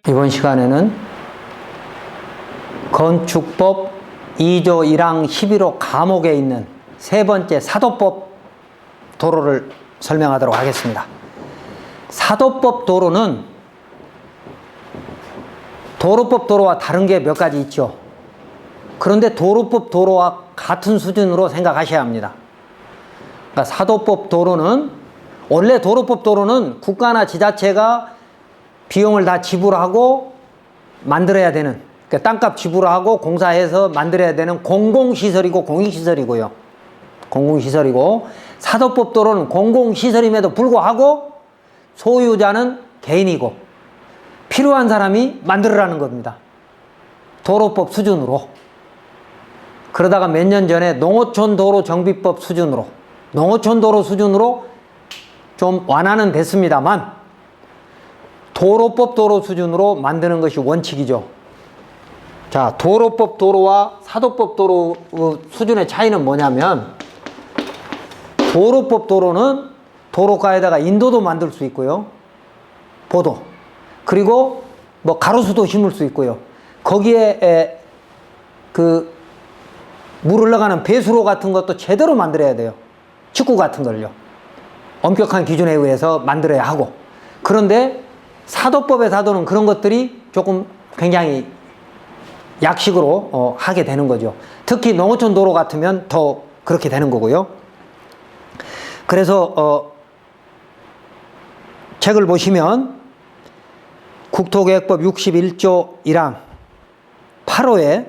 이번 시간에는 건축법 2조 1항 11호 가목에 있는 세 번째 사도법 도로를 설명하도록 하겠습니다. 사도법 도로는 도로법 도로와 다른 게 몇 가지 있죠. 그런데 도로법 도로와 같은 수준으로 생각하셔야 합니다. 그러니까 사도법 도로는, 원래 도로법 도로는 국가나 지자체가 비용을 다 지불하고 만들어야 되는, 그러니까 땅값 지불하고 공사해서 만들어야 되는 공공시설이고 공익시설이고요. 공공시설이고, 사도법 도로는 공공시설임에도 불구하고 소유자는 개인이고 필요한 사람이 만들으라는 겁니다. 도로법 수준으로. 그러다가 몇 년 전에 농어촌 도로 정비법 수준으로, 농어촌 도로 수준으로 좀 완화는 됐습니다만 도로법 도로 수준으로 만드는 것이 원칙이죠. 자, 도로법 도로와 사도법 도로 수준의 차이는 뭐냐면, 도로법 도로는 도로가에다가 인도도 만들 수 있고요, 보도, 그리고 뭐 가로수도 심을 수 있고요, 거기에 물 흘러가는 배수로 같은 것도 제대로 만들어야 돼요. 축구 같은 걸요, 엄격한 기준에 의해서 만들어야 하고. 그런데 사도법의 사도는 그런 것들이 조금 굉장히 약식으로 하게 되는 거죠. 특히 농어촌 도로 같으면 더 그렇게 되는 거고요. 그래서 책을 보시면 국토계획법 61조 1항 8호에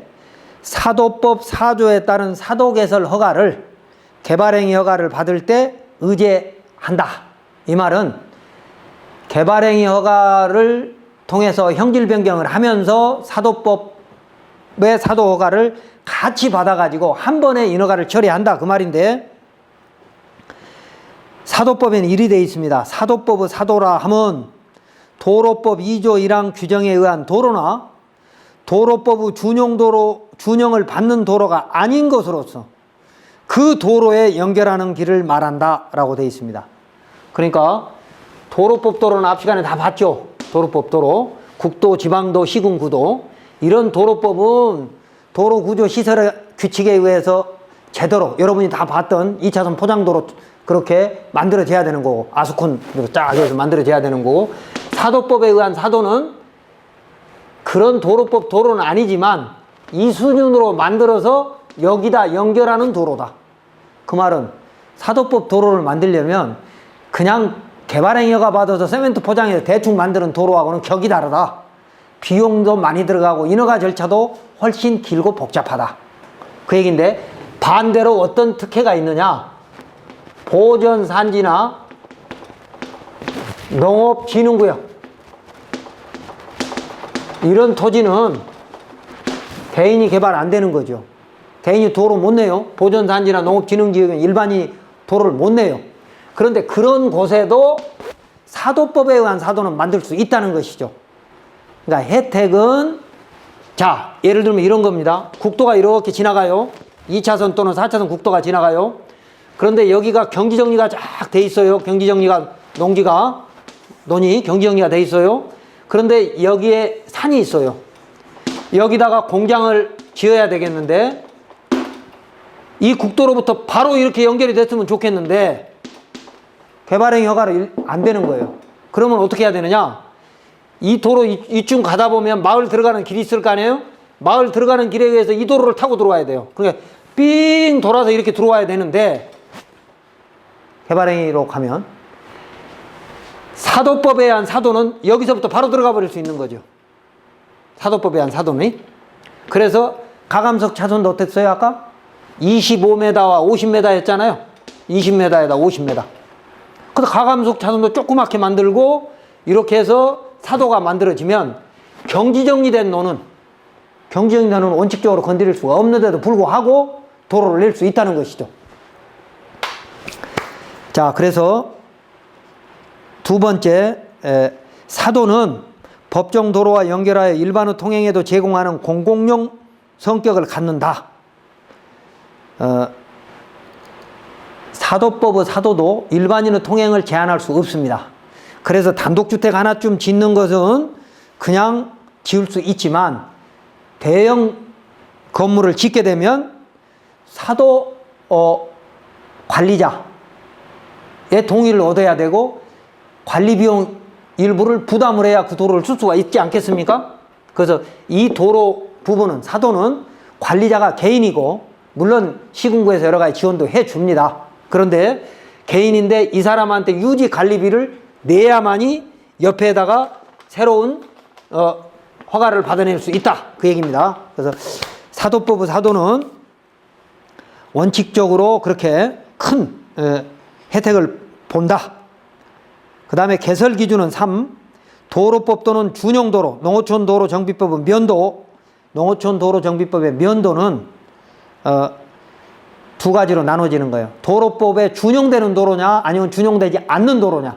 사도법 4조에 따른 사도개설 허가를, 개발행위 허가를 받을 때 의제한다. 이 말은 개발행위 허가를 통해서 형질 변경을 하면서 사도법의 사도 허가를 같이 받아가지고 한 번에 인허가를 처리한다, 그 말인데, 사도법에는 이리 되어 있습니다. 사도법의 사도라 하면 도로법 2조 1항 규정에 의한 도로나 도로법의 준용을 받는 도로가 아닌 것으로서 그 도로에 연결하는 길을 말한다 라고 되어 있습니다. 그러니까 도로법 도로는 앞 시간에 다 봤죠. 도로법 도로, 국도, 지방도, 시군구도, 이런 도로법은 도로구조 시설의 규칙에 의해서 제대로 여러분이 다 봤던 2차선 포장도로 그렇게 만들어져야 되는 거고, 아스콘 쫙 해서 만들어져야 되는 거고, 사도법에 의한 사도는 그런 도로법 도로는 아니지만 이 수준으로 만들어서 여기다 연결하는 도로다. 그 말은 사도법 도로를 만들려면 그냥 개발행위 허가 받아서 세멘트 포장해서 대충 만드는 도로하고는 격이 다르다. 비용도 많이 들어가고 인허가 절차도 훨씬 길고 복잡하다. 그 얘기인데, 반대로 어떤 특혜가 있느냐? 보전산지나 농업진흥구역, 이런 토지는 개인이 개발 안 되는 거죠. 개인이 도로 못 내요. 보전산지나 농업진흥지역은 일반이 도로를 못 내요. 그런데 그런 곳에도 사도법에 의한 사도는 만들 수 있다는 것이죠. 그러니까 혜택은, 자, 예를 들면 이런 겁니다. 국도가 이렇게 지나가요. 2차선 또는 4차선 국도가 지나가요. 그런데 여기가 경지정리가 쫙 돼 있어요. 경지정리가, 논이 경지정리가 돼 있어요. 그런데 여기에 산이 있어요. 여기다가 공장을 지어야 되겠는데, 이 국도로부터 바로 이렇게 연결이 됐으면 좋겠는데 개발행위 허가를 안 되는 거예요. 그러면 어떻게 해야 되느냐? 이 도로 이쯤 가다 보면 마을 들어가는 길이 있을 거 아니에요? 마을 들어가는 길에 의해서 이 도로를 타고 들어와야 돼요. 그러니까 삥 돌아서 이렇게 들어와야 되는데, 개발행위로 가면 사도법에 의한 사도는 여기서부터 바로 들어가 버릴 수 있는 거죠. 사도법에 의한 사도는. 그래서 가감석 차선도 어땠어요 아까? 25m와 50m 했잖아요. 20m에다 50m. 그래서 가감석 차선도 조그맣게 만들고 이렇게 해서 사도가 만들어지면 경지정리된 논은 원칙적으로 건드릴 수가 없는데도 불구하고 도로를 낼 수 있다는 것이죠. 자, 그래서 두 번째, 사도는 법정 도로와 연결하여 일반의 통행에도 제공하는 공공용 성격을 갖는다. 사도법의 사도도 일반인의 통행을 제한할 수 없습니다. 그래서 단독주택 하나쯤 짓는 것은 그냥 지을 수 있지만 대형 건물을 짓게 되면 사도 관리자의 동의를 얻어야 되고 관리 비용 일부를 부담을 해야 그 도로를 쓸 수가 있지 않겠습니까? 그래서 이 도로 부분은 사도는 관리자가 개인이고 물론 시군구에서 여러 가지 지원도 해줍니다. 그런데 개인인데 이 사람한테 유지 관리비를 내야만이 옆에다가 새로운 허가를 받아낼 수 있다. 그 얘기입니다. 그래서 사도법의 사도는 원칙적으로 그렇게 큰 혜택을 본다. 그 다음에 개설 기준은 3. 도로법 또는 준용도로, 농어촌 도로 정비법은 면도, 농어촌 도로 정비법의 면도는 두 가지로 나눠지는 거예요. 도로법에 준용되는 도로냐 아니면 준용되지 않는 도로냐.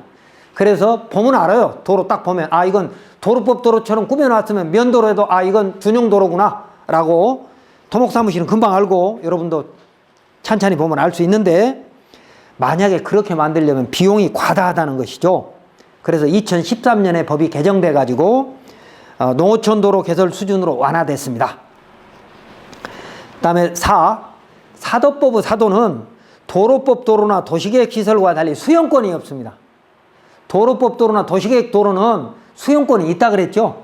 그래서 보면 알아요. 도로 딱 보면 아 이건 도로법 도로처럼 꾸며놨으면 면도로 해도 아 이건 준용도로구나 라고 토목사무실은 금방 알고 여러분도 찬찬히 보면 알 수 있는데 만약에 그렇게 만들려면 비용이 과다하다는 것이죠. 그래서 2013년에 법이 개정돼 가지고 농어촌 도로 개설 수준으로 완화됐습니다. 그 다음에 4. 사도법의 사도는 도로법 도로나 도시계획 시설과 달리 수용권이 없습니다. 도로법 도로나 도시계획 도로는 수용권이 있다 그랬죠.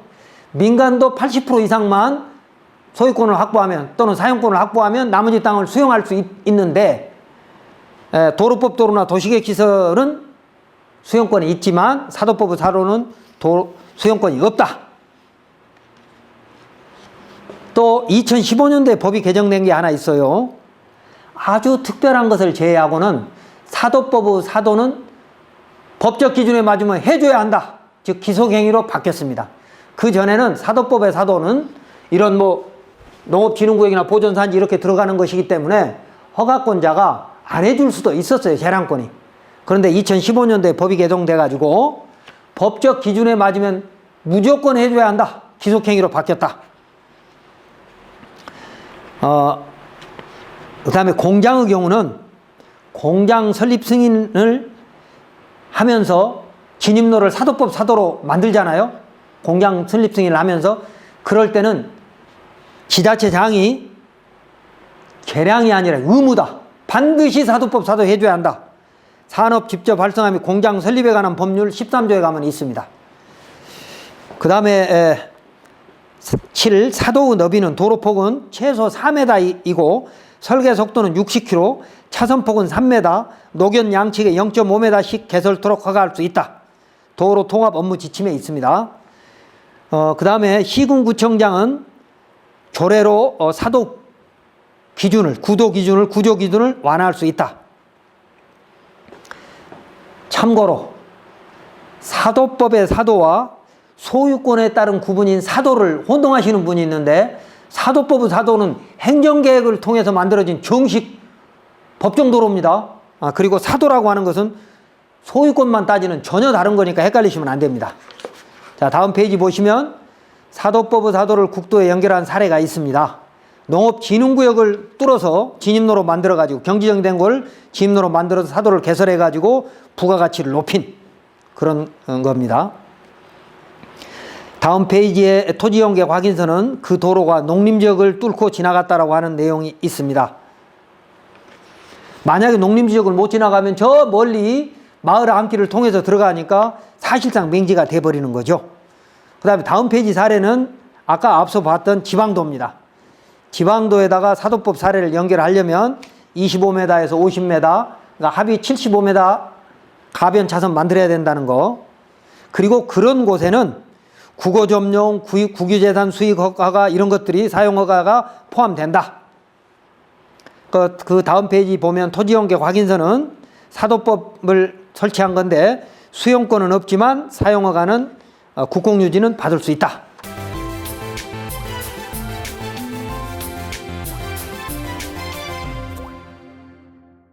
민간도 80% 이상만 소유권을 확보하면 또는 사용권을 확보하면 나머지 땅을 수용할 수 있는데 도로법 도로나 도시계획 시설은 수용권이 있지만 사도법의 사도는 수용권이 없다. 또 2015년도에 법이 개정된 게 하나 있어요. 아주 특별한 것을 제외하고는 사도법의 사도는 법적 기준에 맞으면 해줘야 한다. 즉 기속행위로 바뀌었습니다. 그 전에는 사도법의 사도는 이런 농업진흥구역이나 보존산지 이렇게 들어가는 것이기 때문에 허가권자가 안 해줄 수도 있었어요. 재량권이. 그런데 2015년도에 법이 개정돼 가지고 법적 기준에 맞으면 무조건 해줘야 한다. 기속행위로 바뀌었다. 그 다음에 공장의 경우는 공장 설립 승인을 하면서 진입로를 사도법 사도로 만들잖아요. 공장 설립 승인을 하면서 그럴 때는 지자체장이 계량이 아니라 의무다. 반드시 사도법 사도 해줘야 한다. 산업 직접 활성화 및 공장 설립에 관한 법률 13조에 가면 있습니다. 그 다음에 7. 사도의 너비는 도로폭은 최소 4m이고 설계 속도는 60km, 차선폭은 3m, 노견 양측에 0.5m씩 개설토록 허가할 수 있다. 도로 통합 업무 지침에 있습니다. 그 다음에 시군구청장은 조례로 사도 기준을, 구조 기준을 완화할 수 있다. 참고로 사도법의 사도와 소유권에 따른 구분인 사도를 혼동하시는 분이 있는데 사도법의 사도는 행정계획을 통해서 만들어진 정식 법정도로입니다. 그리고 사도라고 하는 것은 소유권만 따지는 전혀 다른 거니까 헷갈리시면 안 됩니다. 자, 다음 페이지 보시면 사도법의 사도를 국도에 연결한 사례가 있습니다. 농업진흥구역을 뚫어서 진입로로 만들어가지고 경지정된 걸 진입로로 만들어서 사도를 개설해가지고 부가가치를 높인 그런 겁니다. 다음 페이지에 토지연계 확인서는 그 도로가 농림지역을 뚫고 지나갔다라고 하는 내용이 있습니다. 만약에 농림지역을 못 지나가면 저 멀리 마을 안길을 통해서 들어가니까 사실상 맹지가 돼버리는 거죠. 그 다음에 다음 페이지 사례는 아까 앞서 봤던 지방도입니다. 지방도에다가 사도법 사례를 연결하려면 25m에서 50m, 그러니까 합의 75m 가변 차선 만들어야 된다는 거. 그리고 그런 곳에는 국어점용, 국유재산 수익 허가가 이런 것들이 사용 허가가 포함된다. 그 다음 페이지 보면 토지연계 확인서는 사도법을 설치한 건데 수용권은 없지만 사용 허가는 국공유지는 받을 수 있다.